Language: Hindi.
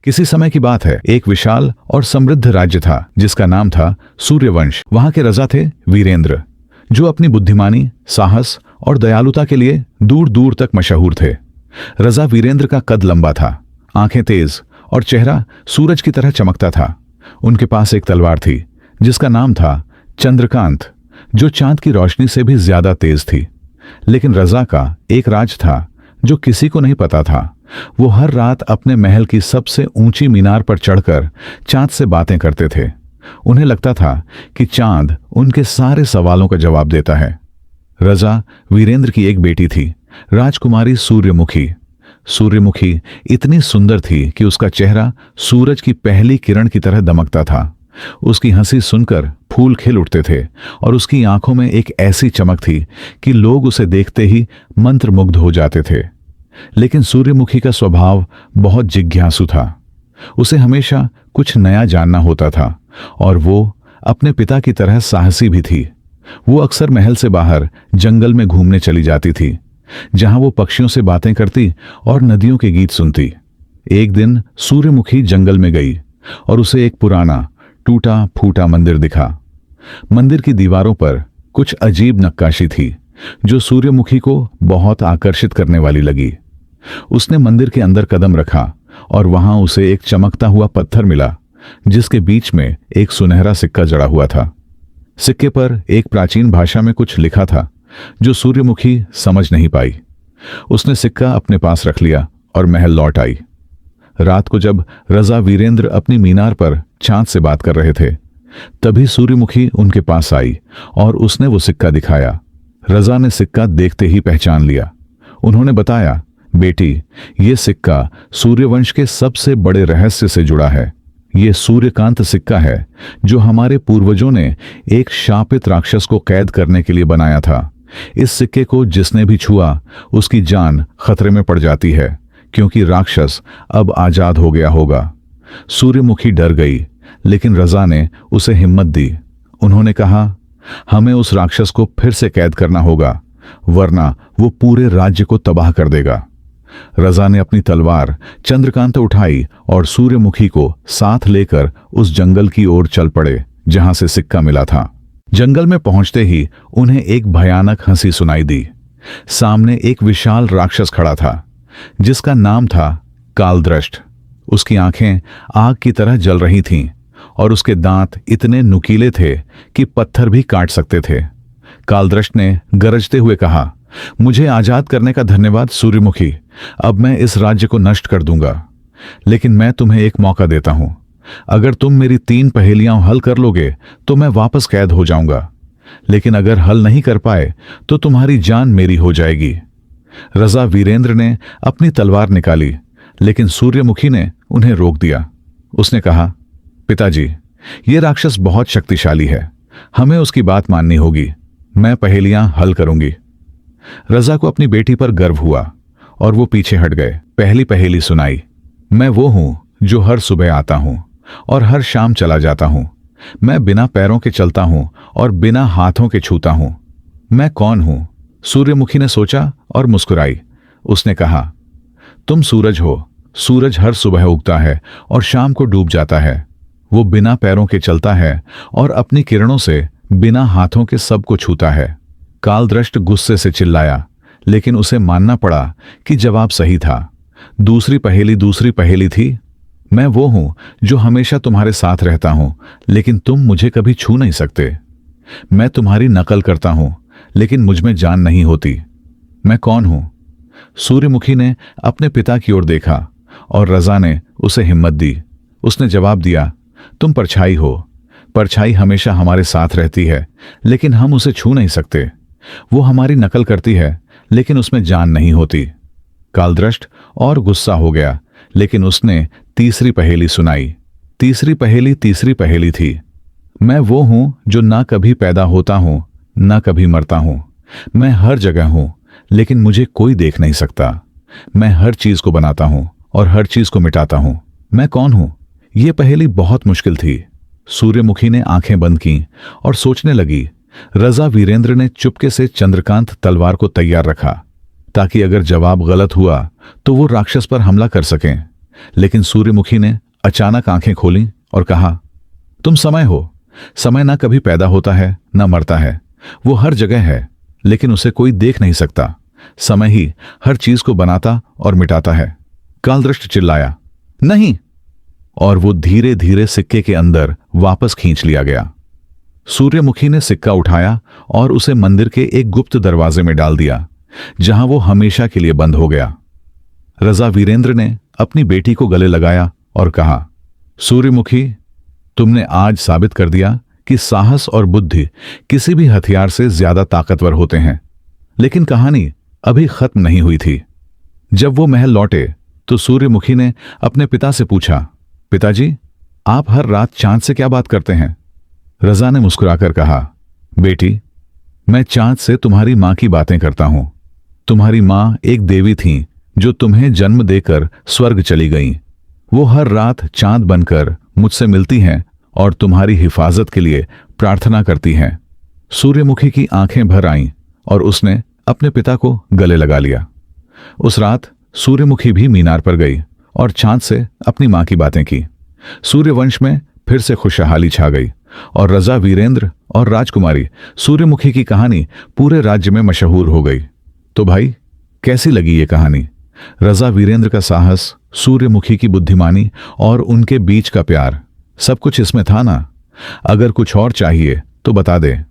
किसी समय की बात है, एक विशाल और समृद्ध राज्य था जिसका नाम था सूर्यवंश। वहां के राजा थे वीरेंद्र, जो अपनी बुद्धिमानी, साहस और दयालुता के लिए दूर दूर तक मशहूर थे। राजा वीरेंद्र का कद लंबा था, आंखें तेज और चेहरा सूरज की तरह चमकता था। उनके पास एक तलवार थी जिसका नाम था चंद्रकांत, जो चांद की रोशनी से भी ज्यादा तेज थी। लेकिन राजा का एक राज था जो किसी को नहीं पता था। वो हर रात अपने महल की सबसे ऊंची मीनार पर चढ़कर चांद से बातें करते थे। उन्हें लगता था कि चांद उनके सारे सवालों का जवाब देता है। राजा वीरेंद्र की एक बेटी थी, राजकुमारी सूर्यमुखी। सूर्यमुखी इतनी सुंदर थी कि उसका चेहरा सूरज की पहली किरण की तरह दमकता था। उसकी हंसी सुनकर फूल खिल उठते थे और उसकी आंखों में एक ऐसी चमक थी कि लोग उसे देखते ही मंत्रमुग्ध हो जाते थे। लेकिन सूर्यमुखी का स्वभाव बहुत जिज्ञासु था। उसे हमेशा कुछ नया जानना होता था और वो अपने पिता की तरह साहसी भी थी। वो अक्सर महल से बाहर जंगल में घूमने चली जाती थी, जहां वो पक्षियों से बातें करती और नदियों के गीत सुनती। एक दिन सूर्यमुखी जंगल में गई और उसे एक पुराना टूटा फूटा मंदिर दिखा। मंदिर की दीवारों पर कुछ अजीब नक्काशी थी जो सूर्यमुखी को बहुत आकर्षित करने वाली लगी। उसने मंदिर के अंदर कदम रखा और वहां उसे एक चमकता हुआ पत्थर मिला जिसके बीच में एक सुनहरा सिक्का जड़ा हुआ था। सिक्के पर एक प्राचीन भाषा में कुछ लिखा था जो सूर्यमुखी समझ नहीं पाई। उसने सिक्का अपने पास रख लिया और महल लौट आई। रात को जब राजा वीरेंद्र अपनी मीनार पर चांद से बात कर रहे थे, तभी सूर्यमुखी उनके पास आई और उसने वो सिक्का दिखाया। राजा ने सिक्का देखते ही पहचान लिया। उन्होंने बताया, बेटी, ये सिक्का सूर्यवंश के सबसे बड़े रहस्य से जुड़ा है। ये सूर्यकांत सिक्का है जो हमारे पूर्वजों ने एक शापित राक्षस को कैद करने के लिए बनाया था। इस सिक्के को जिसने भी छुआ उसकी जान खतरे में पड़ जाती है, क्योंकि राक्षस अब आजाद हो गया होगा। सूर्यमुखी डर गई, लेकिन राजा ने उसे हिम्मत दी। उन्होंने कहा, हमें उस राक्षस को फिर से कैद करना होगा, वरना वो पूरे राज्य को तबाह कर देगा। राजा ने अपनी तलवार चंद्रकांत उठाई और सूर्यमुखी को साथ लेकर उस जंगल की ओर चल पड़े जहां से सिक्का मिला था। जंगल में पहुंचते ही उन्हें एक भयानक हंसी सुनाई दी। सामने एक विशाल राक्षस खड़ा था जिसका नाम था कालदृष्ट। उसकी आंखें आग की तरह जल रही थीं और उसके दांत इतने नुकीले थे कि पत्थर भी काट सकते थे। कालदृष्ट ने गरजते हुए कहा, मुझे आजाद करने का धन्यवाद सूर्यमुखी। अब मैं इस राज्य को नष्ट कर दूंगा, लेकिन मैं तुम्हें एक मौका देता हूं। अगर तुम मेरी 3 पहेलियां हल कर लोगे तो मैं वापस कैद हो जाऊंगा, लेकिन अगर हल नहीं कर पाए तो तुम्हारी जान मेरी हो जाएगी। राजा वीरेंद्र ने अपनी तलवार निकाली, लेकिन सूर्यमुखी ने उन्हें रोक दिया। उसने कहा, पिताजी, ये राक्षस बहुत शक्तिशाली है, हमें उसकी बात माननी होगी। मैं पहेलियां हल करूंगी। राजा को अपनी बेटी पर गर्व हुआ और वो पीछे हट गए। पहली पहेली सुनाई, मैं वो हूं जो हर सुबह आता हूं और हर शाम चला जाता हूं। मैं बिना पैरों के चलता हूं और बिना हाथों के छूता हूं। मैं कौन हूं? सूर्यमुखी ने सोचा और मुस्कुराई। उसने कहा, तुम सूरज हो। सूरज हर सुबह उगता है और शाम को डूब जाता है। वो बिना पैरों के चलता है और अपनी किरणों से बिना हाथों के सबको छूता है। कालदृष्ट गुस्से से चिल्लाया, लेकिन उसे मानना पड़ा कि जवाब सही था। दूसरी पहेली थी, मैं वो हूं जो हमेशा तुम्हारे साथ रहता हूं, लेकिन तुम मुझे कभी छू नहीं सकते। मैं तुम्हारी नकल करता हूं, लेकिन मुझ में जान नहीं होती। मैं कौन हूं? सूर्यमुखी ने अपने पिता की ओर देखा और राजा ने उसे हिम्मत दी। उसने जवाब दिया, तुम परछाई हो। परछाई हमेशा हमारे साथ रहती है, लेकिन हम उसे छू नहीं सकते। वो हमारी नकल करती है, लेकिन उसमें जान नहीं होती। कालदृष्ट और गुस्सा हो गया, लेकिन उसने तीसरी पहेली सुनाई। तीसरी पहेली थी, मैं वो हूं जो ना कभी पैदा होता हूं, ना कभी मरता हूं। मैं हर जगह हूं, लेकिन मुझे कोई देख नहीं सकता। मैं हर चीज को बनाता हूं और हर चीज को मिटाता हूं। मैं कौन हूं? यह पहेली बहुत मुश्किल थी। सूर्यमुखी ने आंखें बंद की और सोचने लगी। राजा वीरेंद्र ने चुपके से चंद्रकांत तलवार को तैयार रखा ताकि अगर जवाब गलत हुआ तो वो राक्षस पर हमला कर सकें। लेकिन सूर्यमुखी ने अचानक आंखें खोलीं और कहा, तुम समय हो। समय ना कभी पैदा होता है ना मरता है, वो हर जगह है, लेकिन उसे कोई देख नहीं सकता। समय ही हर चीज को बनाता और मिटाता है। कालदृष्ट चिल्लाया, नहीं, और वो धीरे धीरे सिक्के के अंदर वापस खींच लिया गया। सूर्यमुखी ने सिक्का उठाया और उसे मंदिर के एक गुप्त दरवाजे में डाल दिया, जहां वो हमेशा के लिए बंद हो गया। रजा वीरेंद्र ने अपनी बेटी को गले लगाया और कहा, सूर्यमुखी, तुमने आज साबित कर दिया कि साहस और बुद्धि किसी भी हथियार से ज्यादा ताकतवर होते हैं। लेकिन कहानी अभी खत्म नहीं हुई थी। जब वो महल लौटे तो सूर्यमुखी ने अपने पिता से पूछा, पिताजी, आप हर रात चांद से क्या बात करते हैं? रजा ने मुस्कुराकर कहा, बेटी, मैं चांद से तुम्हारी मां की बातें करता हूं। तुम्हारी मां एक देवी थीं जो तुम्हें जन्म देकर स्वर्ग चली गईं। वो हर रात चांद बनकर मुझसे मिलती हैं और तुम्हारी हिफाजत के लिए प्रार्थना करती हैं। सूर्यमुखी की आंखें भर आईं और उसने अपने पिता को गले लगा लिया। उस रात सूर्यमुखी भी मीनार पर गई और चांद से अपनी मां की बातें की। सूर्यवंश में फिर से खुशहाली छा गई और रजा वीरेंद्र और राजकुमारी सूर्यमुखी की कहानी पूरे राज्य में मशहूर हो गई। तो भाई, कैसी लगी ये कहानी? रजा वीरेंद्र का साहस, सूर्यमुखी की बुद्धिमानी और उनके बीच का प्यार, सब कुछ इसमें था ना? अगर कुछ और चाहिए तो बता दे।